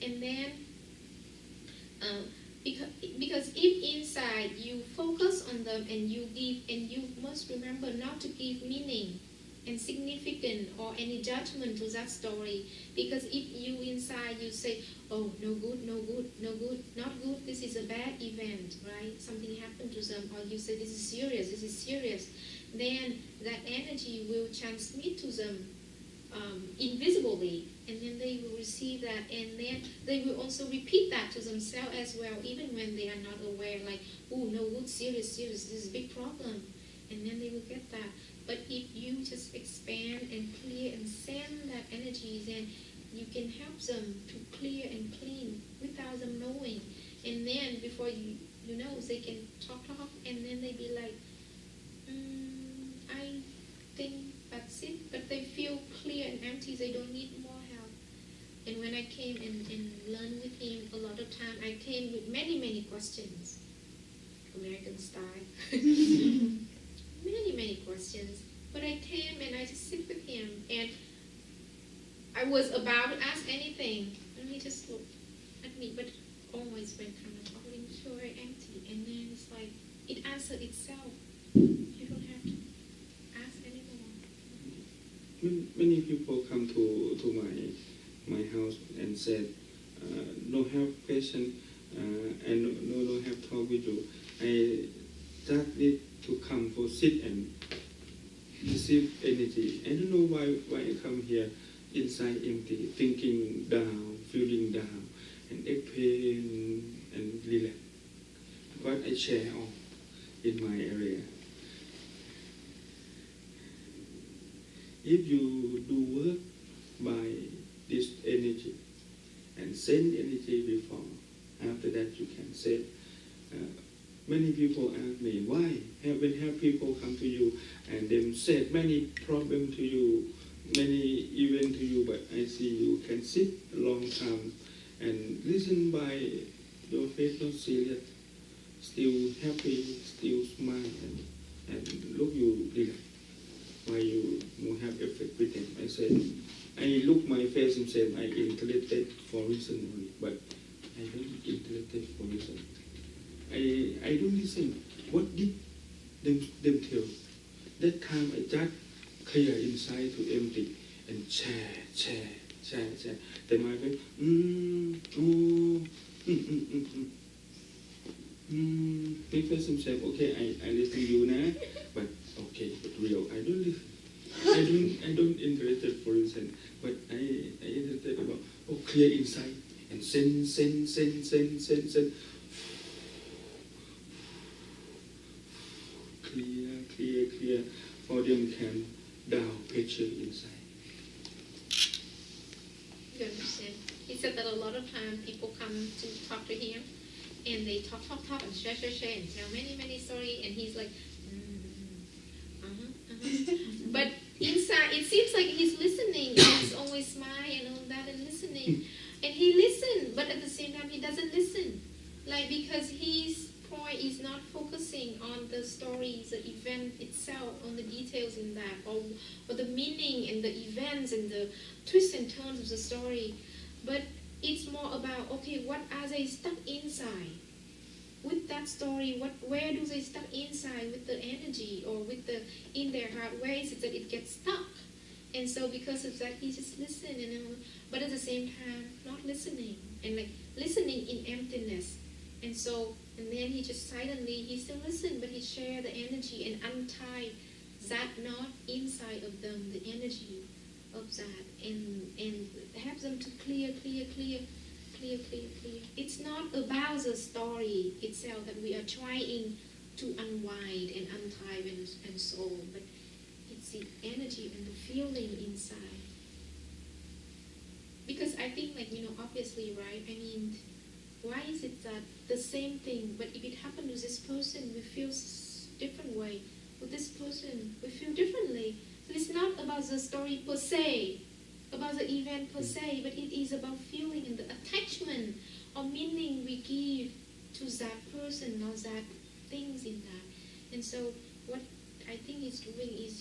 And then because if inside you focus on them and you give, and you must remember not to give meaning and significant or any judgment to that story, because if you inside you say, oh, no good, no good, no good, not good, this is a bad event, right, something happened to them, or you say this is serious, then that energy will transmit to them invisibly, and then they will receive that, and then they will also repeat that to themselves as well, even when they are not aware, like, oh, no good, serious, this is a big problem, and then they will get that. But if you just expand and clear and send that energy, then you can help them to clear and clean without them knowing, and then before you know, they can talk, and then they be like, I think that's it, but they feel clear and empty, they don't need more help. And when I came and learned with him, a lot of time I came with many questions, American style. many questions, but I came and I just sit with him, and I was about to ask anything, and he just looked at me, but always went kind of, oh, I'm sure empty, and then it's like, it answered itself. You don't have to ask anymore. Many people come to my house and said, no have question, and no have talk with you. I just need to come for sit and receive energy. I don't know why I come here inside empty, thinking down, feeling down, and exhale and relax. What I share all in my area. If you do work by this energy and send energy before, after that you can say, many people ask me, why when people come to you and they said many problems to you, many events to you, but I see you can sit a long time and listen by your face not serious, still happy, still smile, and look you relax. Why you have effect with them? I said, I look my face and said, I interested for reason only, but I don't interested for reason. I don't listen. What did them tell? That time I just clear inside to empty and share. Then my face, He first himself, okay, I listen to you now, but okay, but real, I don't listen. I don't interested for instance, but I interested about clear inside and send. Clear, for them can down pressure inside. You understand? He said that a lot of times people come to talk to him, and they talk and share and tell many stories, and he's like, But inside, it seems like he's listening, and he's always smiling and all that and listening, and he listens, but at the same time he doesn't listen, like, because his point is not focusing on the story, the event itself, on the details in that, or the meaning and the events and the twists and turns of the story, but it's more about, okay, what are they stuck inside with that story? Where do they stuck inside with the energy, or with the in their heart? Where is it that it gets stuck? And so because of that, he just listened, but at the same time not listening, and like listening in emptiness. And then he just silently, he still listened, but he shared the energy and untied that knot inside of them, the energy of that, and have them to clear. It's not about the story itself that we are trying to unwind and untie and solve, but it's the energy and the feeling inside. Because I think, like, obviously, right? I mean, why is it that the same thing, but if it happened to this person, we feel different way. With this person, we feel differently. So it's not about the story per se, about the event per se, but it is about feeling and the attachment or meaning we give to that person or that things in that. And so what I think he's doing is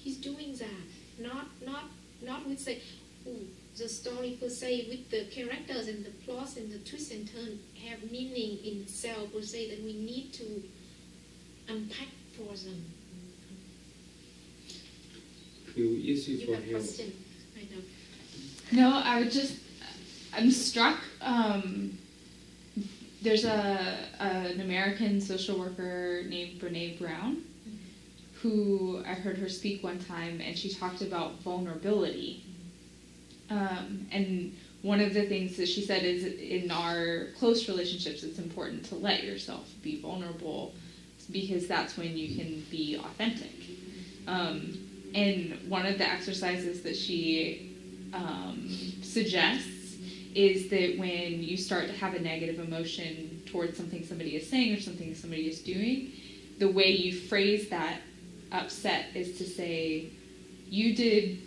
he's doing that, not with say, oh, the story per se with the characters and the plots and the twists and turns have meaning in itself per se that we need to unpack for them. Feel easy You for have a help. question? I know. No, I'm struck. There's an American social worker named Brene Brown, who I heard her speak one time, and she talked about vulnerability. And one of the things that she said is in our close relationships, it's important to let yourself be vulnerable because that's when you can be authentic. And one of the exercises that she suggests is that when you start to have a negative emotion towards something somebody is saying or something somebody is doing, the way you phrase that upset is to say, you didn't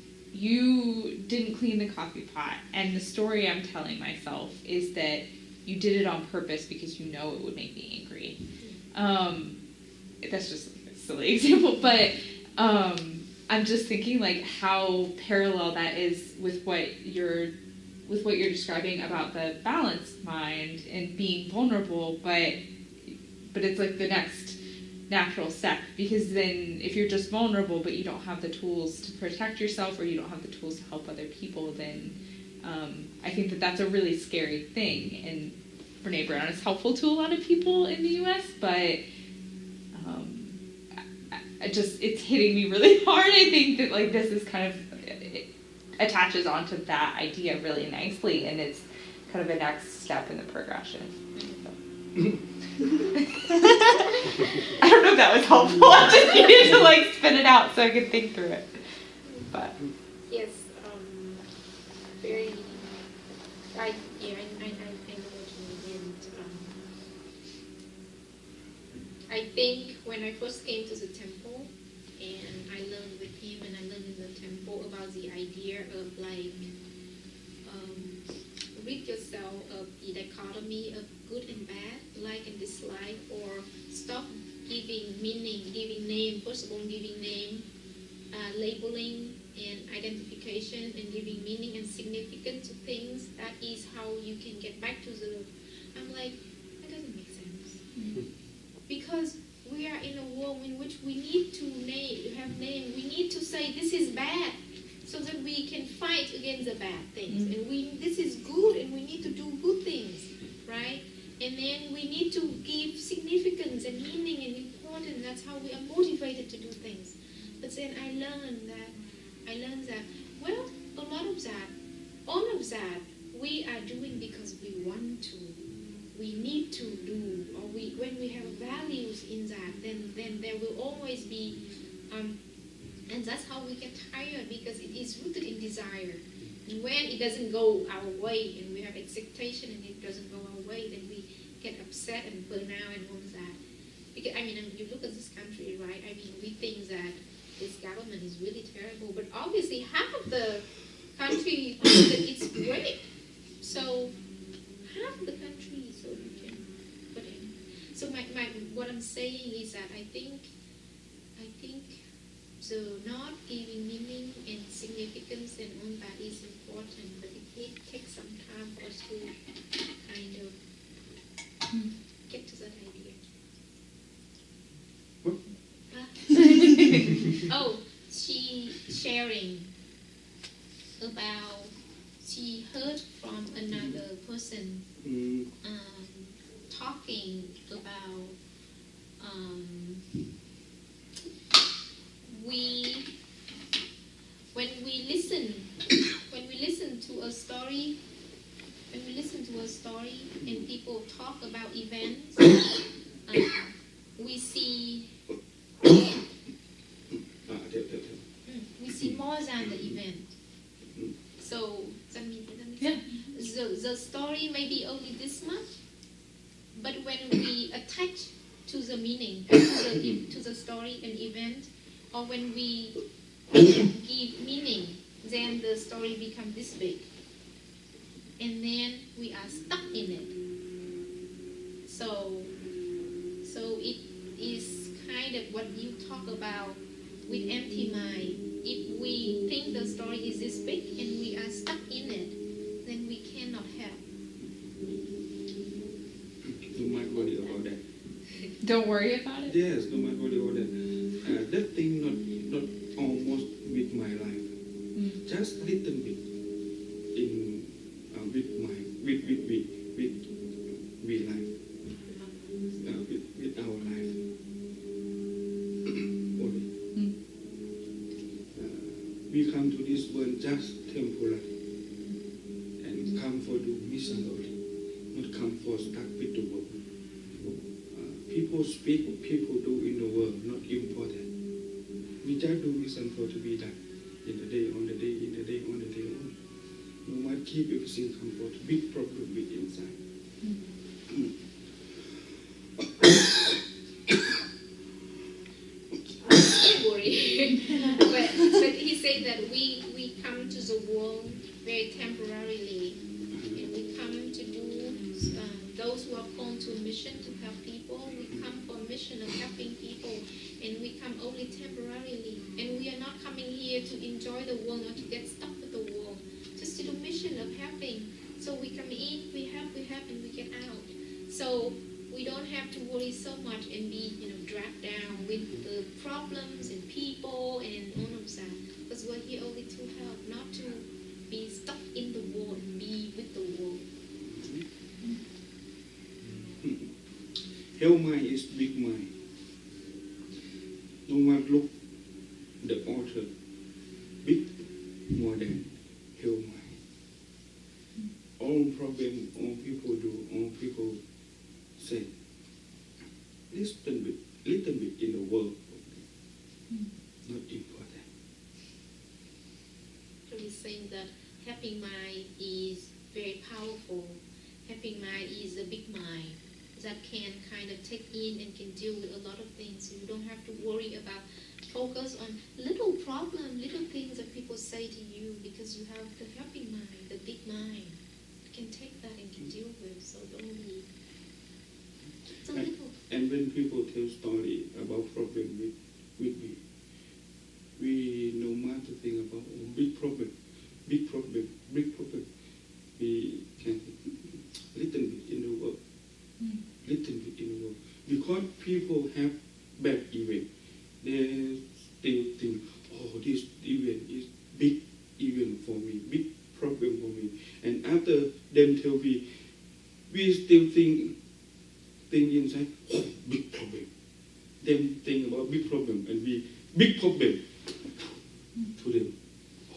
clean the coffee pot, and the story I'm telling myself is that you did it on purpose because you know it would make me angry. That's just a silly example, but I'm just thinking like how parallel that is with what you're describing about the balanced mind and being vulnerable, but it's like the next natural step, because then if you're just vulnerable but you don't have the tools to protect yourself or you don't have the tools to help other people, then I think that that's a really scary thing. And Brene Brown is helpful to a lot of people in the US, but it's hitting me really hard. I think that like this is kind of, it attaches onto that idea really nicely, and it's kind of a next step in the progression. I don't know if that was helpful. I just needed to like spin it out so I could think through it. But Yes, very. I know what you mean. And, I think when I first came to the temple, and I learned with him, and I learned in the temple about the idea of like rid yourself of the dichotomy of good and bad, like and dislike, or stop giving meaning, giving name. First of all, giving name, labeling and identification, and giving meaning and significance to things. That is how you can get back to the. I'm like, that doesn't make sense. Because we are in a world in which we need to have name. We need to say this is bad, so that we can fight against the bad things. And this is good, and we need to do good things, right? And then we need to give significance and meaning and importance. That's how we are motivated to do things. But then I learned that well, a lot of that, all of that, we are doing because we want to. We need to do, or when we have values in that, then there will always be, and that's how we get tired, because it is rooted in desire. And when it doesn't go our way, and we have expectation, and it doesn't go our way, then we get upset and burn out and all of that. Because you look at this country, right? We think that this government is really terrible, but obviously half of the country thinks that it's great. So half the country, so you can put in. So what I'm saying is that I think the not giving meaning and significance and all that is important, but it takes some time for us to kind of get to that idea. What? Oh, she sharing about, she heard from another person talking about when we listen to a story and people talk about events, we see more than the event. So that makes sense? The story may be only this much, but when we attach to the meaning, to the story and event, or when we give meaning, then the story becomes this big. And then we are stuck in it. So it is kind of what you talk about with empty mind. if we think the story is this big and we are stuck in it, then we cannot help. Do not worry about that. Don't worry about it. Yes, do not worry about that. That thing not almost with my life. Just little bit in with life, with our life. Only. We come to this world just temporary and come for the mission only, not come for stuck with the world. People speak, people do in the world, not important. We just do mission for to be done. In the day, on the day, in the day, on the day, on. No matter keep everything comfort, big problem with inside. Don't worry. but he said that we come to the world very temporarily, and we come to do those who are called to a mission to help people. We come for a mission of helping people, and we come only temporarily. And we are not coming here to enjoy the world or to get stuck with the world, just to do mission of helping. So we come in, we help, and we get out. So we don't have to worry so much and be, dragged down with the problems and people and all of that. Because we're here only to help, not to be stuck in the world, be with the world. Hell mind is big mind. No matter look the author, big more than hell mind. All problem, all people do, all people say, little bit in the world, not important. So he's saying that happy mind is very powerful. Happy mind is a big mind that can kind of take in and can deal with a lot of things. So you don't have to worry about focus on little problem, little things that people say to you, because you have the happy mind, the big mind. Can take that and can deal with, so don't be so little. And when people tell story about problem with me, we no matter think about big problem. We can little bit in the world, because people have bad event. They still think, oh, this event is big event for me, big problem for me. And after them tell me, we still think inside, oh, big problem. Them think about big problem, and we big problem to them, oh,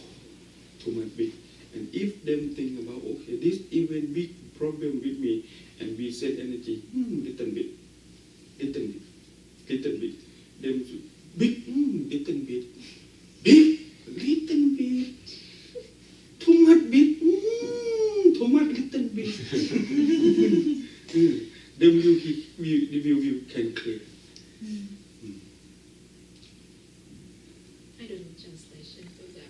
too much big. And if them think about, okay, this even big problem with me, and we send energy, little bit, them big, little bit, big, little bit, too much big, too much little bit. Then you can clear. I don't know translation for that.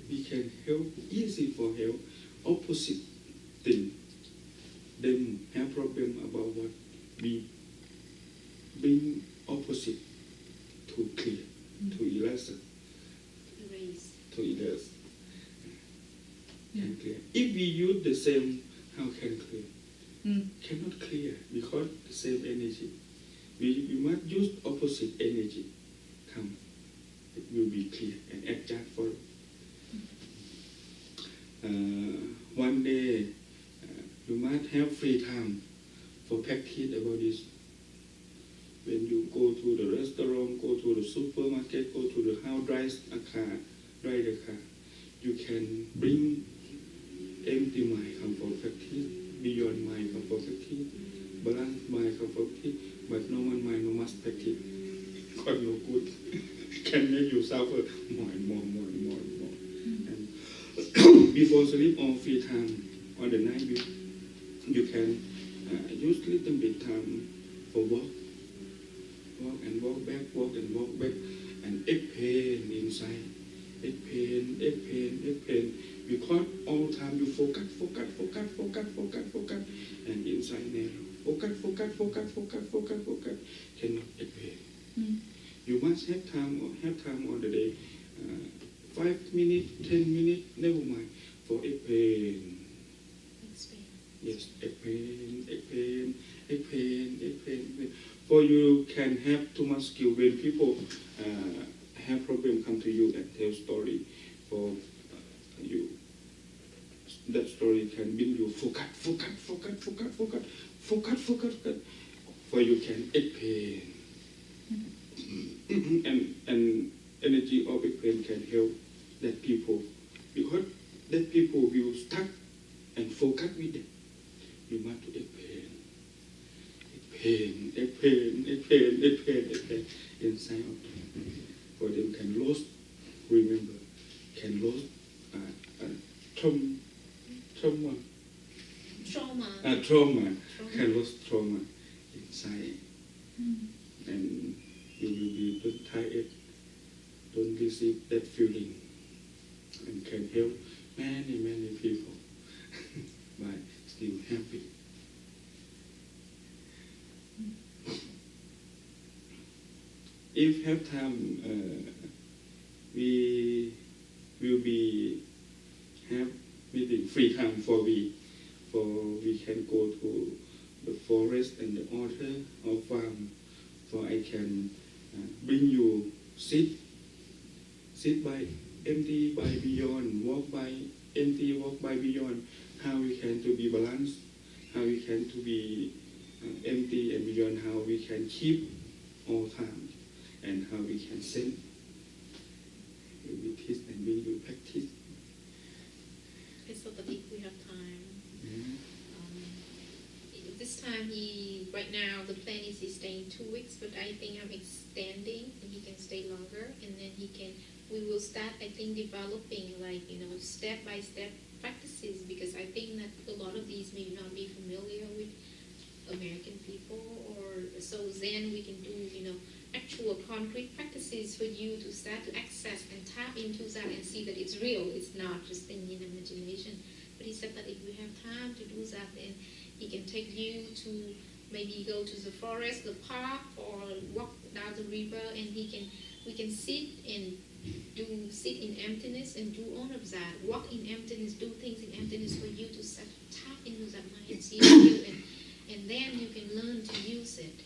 We can help, easy for help, opposite thing. Them have problem about what we being opposite to clear, to erase. To erase. Can clear. If we use the same, how can clear? Cannot clear because the same energy. We must use opposite energy. Come, it will be clear and adjust for. One day, you must have free time for practice about this. When you go to the restaurant, go to the supermarket, go to the house, drive the car, you can bring empty mind, come for practice, beyond mind, come for practice, balanced mind, come for practice, but normal mind, no must practice, because no good, can make you suffer more and more. And before sleep or free time, on the night, you can use little bit time for walk and walk back, and pain inside, pain, because all time you focus, and inside narrow, focus, cannot pain. You must have time on the day. 5 minutes, 10 minutes, never mind. For explain. Yes, explain. For you can have too much skill when people have problem come to you and tell story. For you, that story can bring you focus. For you can explain. And energy of explain can help that people, because that people will stuck and focus with it. You must to explain inside of them. For them can lose, remember, can lose trauma, can lose trauma inside. And you will be don't tired, don't receive that feeling, and can help many people by still happy. If have time, we will be have meeting free time for we can go to the forest and the altar or farm. For I can bring you sit by empty, by beyond, walk by empty, walk by beyond. How we can to be balanced, how we can to be empty and beyond, how we can keep all time, and how we can send. We teach and we practice. It's so that if we have time. Yeah. This time right now the plan is he's staying 2 weeks, but I think I'm extending and he can stay longer, and then we will start, I think, developing step by step practices, because I think that a lot of these may not be familiar with American people, or so then we can do actual concrete practices for you to start to access and tap into that and see that it's real, it's not just thinking in imagination. But he said that if we have time to do that, then he can take you to maybe go to the forest, the park, or walk down the river, and we can sit in emptiness and do all of that. Walk in emptiness, do things in emptiness for you to tap into that mind and see it real, and then you can learn to use it.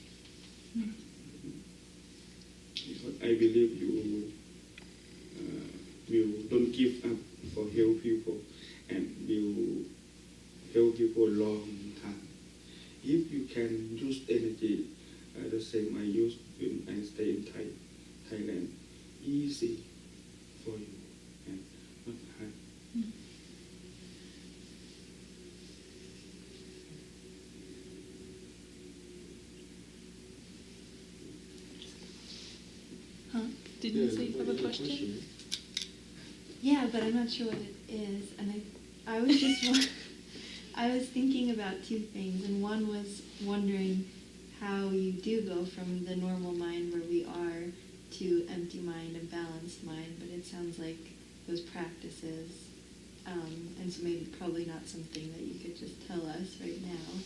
Because I believe you will don't give up for help people, and will help people long time. If you can use energy the same I used when I stay in Thailand, easy for you and not hard. Didn't you say you have a question? Yeah, but I'm not sure what it is. And I was just I was thinking about two things, and one was wondering how you do go from the normal mind where we are to empty mind and balanced mind, but it sounds like those practices, and so maybe probably not something that you could just tell us right now.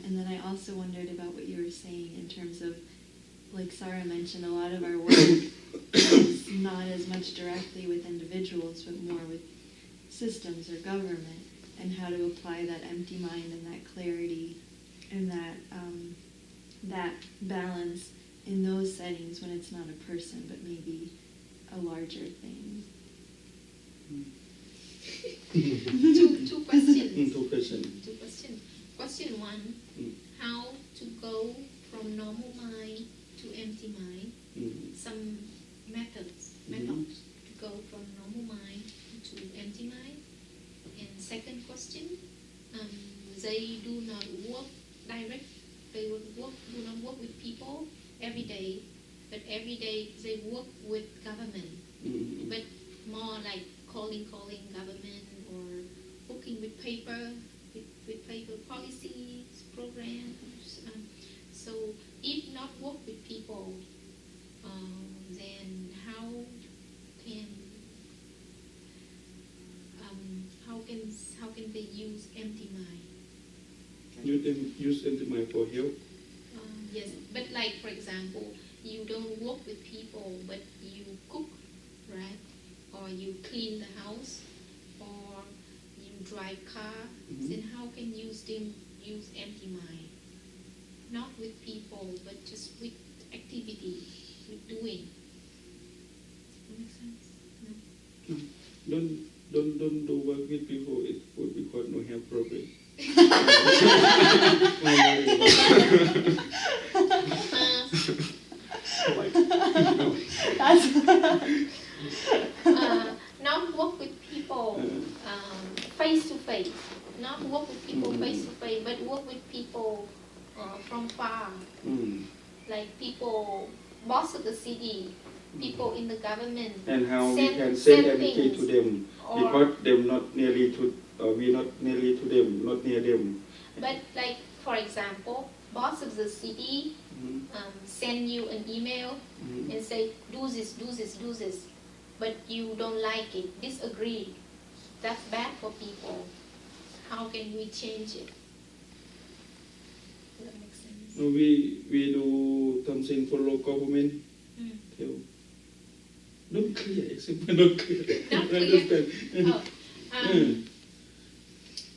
And then I also wondered about what you were saying in terms of, like Sarah mentioned, a lot of our work is not as much directly with individuals, but more with systems or government, and how to apply that empty mind and that clarity and that balance in those settings when it's not a person, but maybe a larger thing. Two questions. Two questions. Question one, how to go from normal mind to empty mind. Some methods to go from normal mind to empty mind. And second question, they do not work direct. They do not work with people every day, but every day they work with government, but more like calling government, or working with paper policies, programs. So if not work with people, then how can they use empty mind? Use empty mind for help. Yes, but like for example, you don't work with people, but you cook, right? Or you clean the house, or you drive car, then how can you still use empty mind? Not with people, but just with activity, with doing. Make sense? No? Don't do work with people. It would because no have problem. Not work with people face to face. Not work with people face to face, but work with people from far. Like people, boss of the city, people in the government. And how we can send energy to them because them not nearly to, we not nearly to them, not near them. But like, for example, boss of the city send you an email and say, do this, do this, do this, but you don't like it, disagree. That's bad for people. How can we change it? Does that make sense? We do something for local government. Tell. Not clear, example, not clear. Not clear.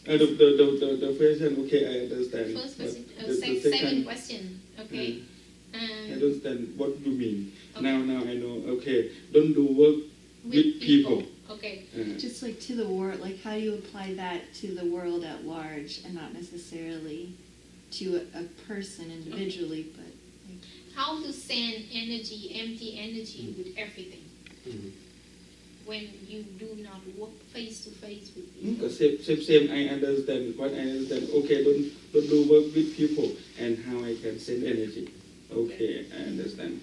Understand. The question, okay, I understand. First question, The second question, okay. I understand what you mean. Okay. Now I know. Okay, don't do work with people. Okay. Just like to the world, like how do you apply that to the world at large and not necessarily to a person individually, but like... How to send energy, empty energy with everything. When you do not work face to face with people. Same. I understand. What I understand. Okay, don't do work with people, and how I can send energy. Okay, I understand.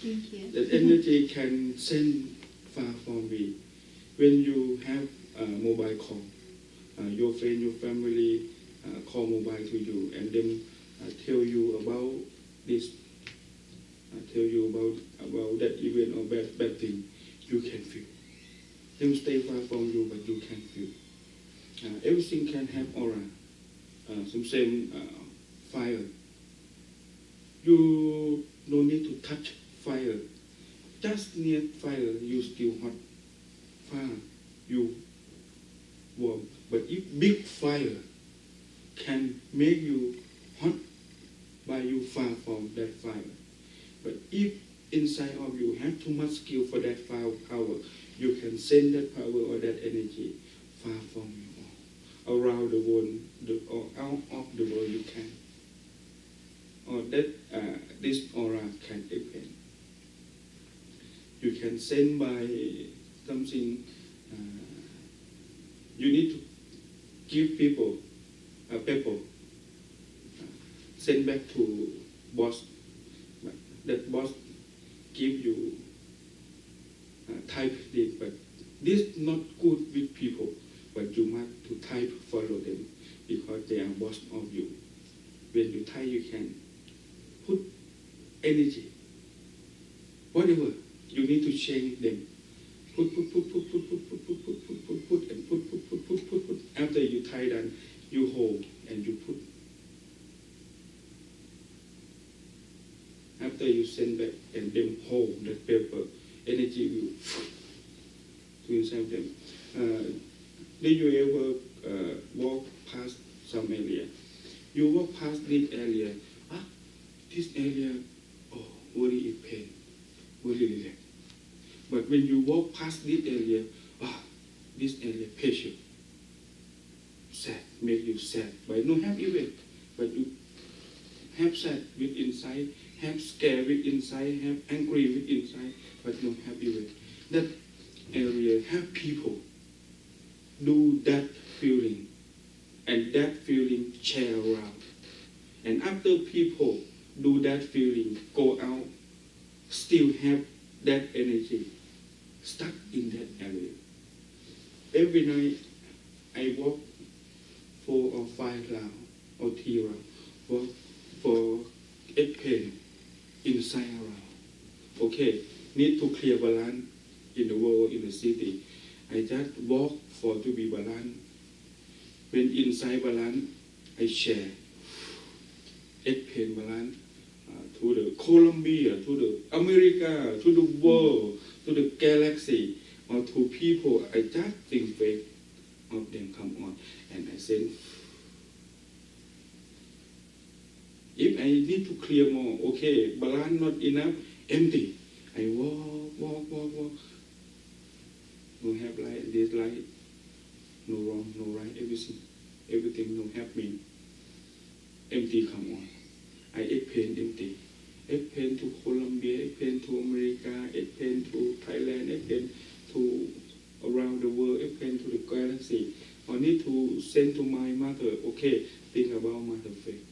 Thank you. That energy can send far from me. When you have a mobile call, your friend, your family call mobile to you, and then tell you about this, tell you about that event or bad thing, you can feel. Them stay far from you, but you can feel. Everything can have aura. Same fire. You no need to touch fire. Just near fire, you still hot. Far, you warm. But if big fire can make you hot by you far from that fire. But if inside of you have too much skill for that power, you can send that power or that energy far from you, around the world, or out of the world you can. Or that this aura can depend. You can send by something. You need to give people a paper. Send back to boss. That boss give you type it, but this not good with people. But you must to type follow them because they are boss of you. When you type, you can put energy. Whatever you need to change them. Put, and put. After you tie them, you hold and you put. After you send back and then hold that paper, energy will to inside them. Did you ever walk past some area? You walk past this area. This area, very pain, very relaxed. But when you walk past this area, this area pressure, sad, make you sad. But no have event, but you have sad with inside, have scare with inside, have angry with inside, but no have event. That area have people do that feeling, and that feeling share around. And after people do that feeling, go out, still have that energy stuck in that area. Every night I walk 4 or 5 rounds or 3 rounds, walk for 8 pain inside around. Okay, need to clear balance in the world, in the city. I just walk for to be balanced. When inside balance, I share 8 pain balance to the Colombia, to the America, to the world, to the galaxy, or to people. I just think faith of them come on, and I said, if I need to clear more, okay, balance not enough, empty. I walk. No have light, this light, no wrong, no right, everything no happening. Empty come on. I explain empty. Explain to Colombia, explain to America, explain to Thailand, explain to around the world, explain to the galaxy. I need to send to my mother, okay, think about mother faith.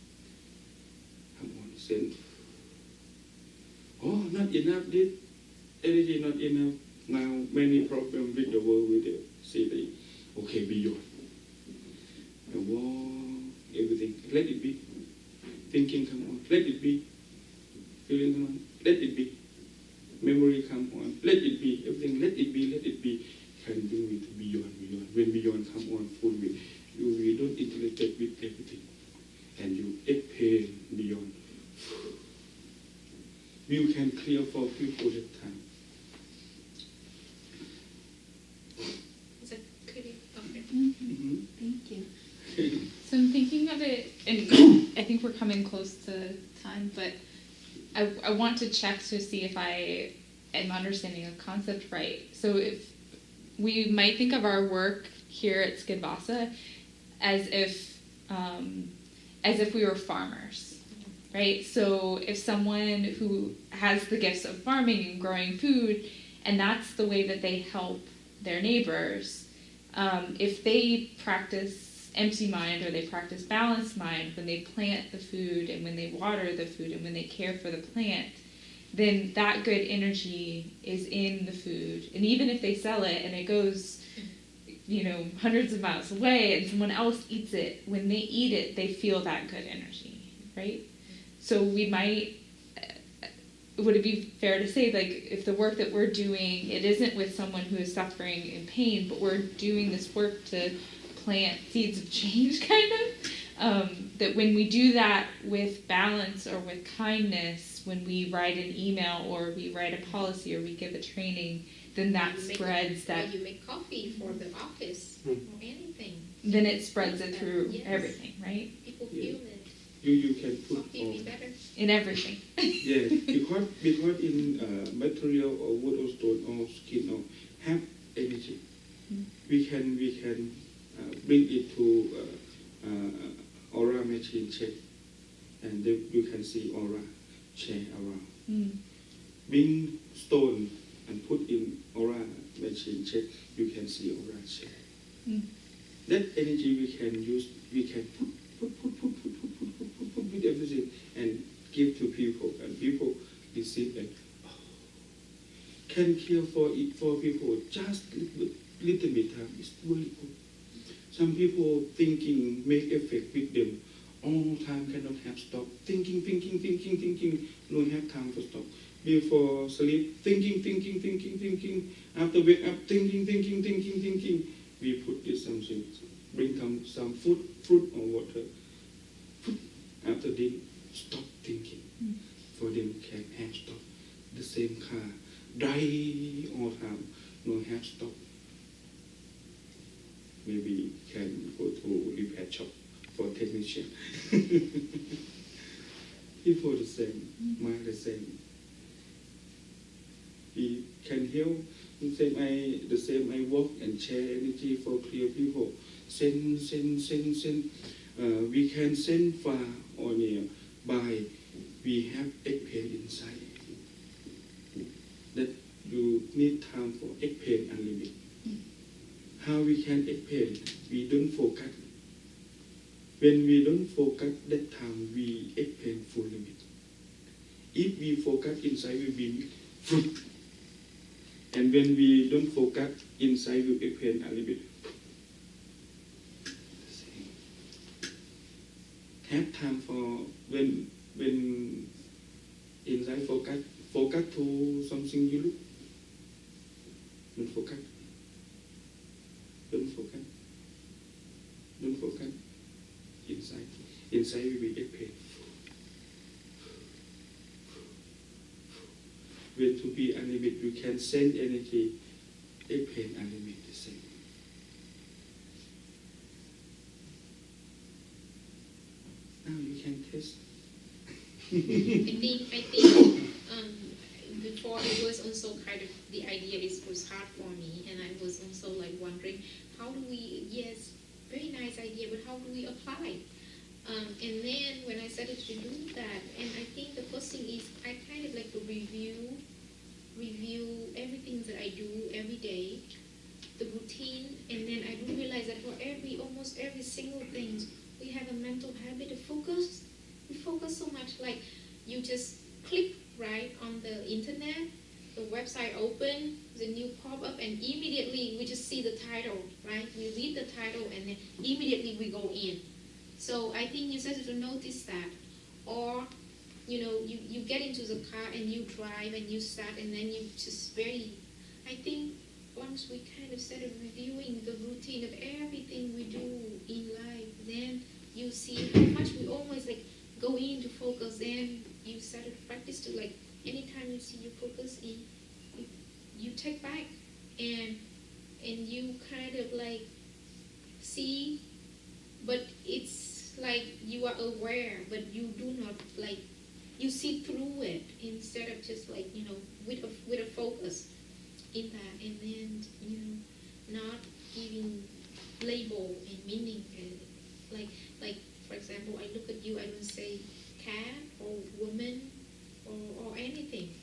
Come on, send. Oh, not enough, this energy not enough. Now many problems with the world, with the city. Okay, beyond. The war, everything. Let it be. Thinking come on. Let it be. Feeling come on. Let it be. Memory come on. Let it be. Everything. Let it be. Let it be. Can bring me to beyond. When beyond come on full way, you don't interact with everything, and you exhale beyond. You can clear for people that time. Is that clear? Okay. Mm-hmm. Thank you. So I'm thinking of it, and I think we're coming close to time, but I want to check to see if I am understanding the concept right. So if we might think of our work here at Skidvasa as if we were farmers, right? So if someone who has the gifts of farming and growing food, and that's the way that they help their neighbors, if they practice empty mind or they practice balanced mind when they plant the food and when they water the food and when they care for the plant, then that good energy is in the food. And even if they sell it and it goes, hundreds of miles away and someone else eats it, when they eat it, they feel that good energy, right? So we might, would it be fair to say, like, if the work that we're doing, it isn't with someone who is suffering in pain, but we're doing this work to plant seeds of change, kind of, that when we do that with balance or with kindness, when we write an email or we write a policy or we give a training, then that spreads that. Or you make coffee for the office or anything. Then it spreads it through Yes. everything, right? People feel it. You can put Coffee be better. In everything. yeah, because in material or wood or stone or skin or have energy, we can bring it to aura machine check, and then you can see aura change around. Bring stone and put in aura machine check, you can see aura change. That energy we can use, we can put with everything and give to people, and people receive and can care for it for people just little bit time. It's really good. Some people thinking make effect with them all time, cannot have stop. Thinking, no have time to stop. Before sleep, thinking. After wake up, thinking. We put this something, bring some food or water. After they stop thinking. For them can have stop. The same car, dry all time, no have stop. Maybe can go to repair shop for technician. People the same, mind the same. We can help. The same I walk and share energy for clear people. Send. We can send far or near by we have egg pain inside. That you need time for egg pain unlimited. How we can explain? We don't focus. When we don't focus, that time we explain full limit. If we focus inside, we be fruit. And when we don't focus inside, we explain a little bit. Have time for when inside focus to something you look. Don't focus. Don't focus. Inside we be explain. when to be unlimited, you can send energy, a pain unlimited the same. Now you can test. I think before it was also kind of the idea was hard for me, and I was also like wondering how do we, yes, very nice idea, but how do we apply? And then when I started to do that, and I think the first thing is I kind of like to review everything that I do every day, the routine, and then I do realize that for almost every single thing, we have a mental habit of focus. We focus so much, like you just click right on the internet, the website open, the new pop-up, and immediately we just see the title, right? We read the title and then immediately we go in. So I think you started to notice that. Or, you get into the car and you drive and you start and then you just I think once we kind of started reviewing the routine of everything we do in life, then you see how much we always like go in to focus, then you started to practice to like anytime you see you focus in, you take back and you kind of like see, but it's like you are aware, but you do not like, you see through it instead of just like, with a focus in that, and then, not giving label and meaning. Like for example, I look at you, I don't say cat or woman or anything.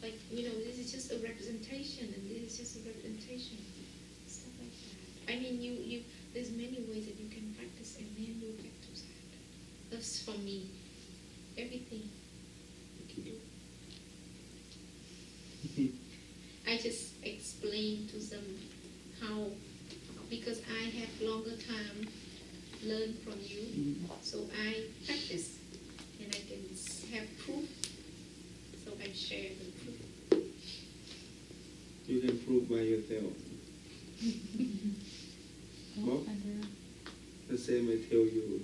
Like, this is just a representation, and this is just a representation. Stuff like that. I mean, there's many ways that you can practice, and then you'll get to that. That's for me. Everything you can do. I just explain to them how, because I have longer time learn from you, so I practice, and I can have proof, so I share the proof. You can prove by yourself. Bob, the same I tell you.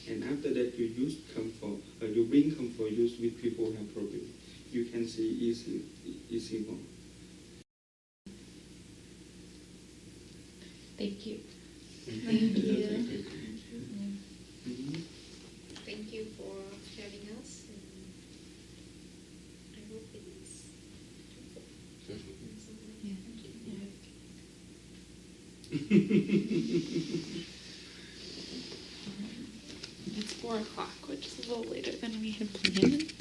And after that, you use comfort, you bring comfort use with people who have problems. You can see easy more. Thank you. Thank you. Thank you for having us, and I hope it's It's 4 o'clock, which is a little later than we had planned.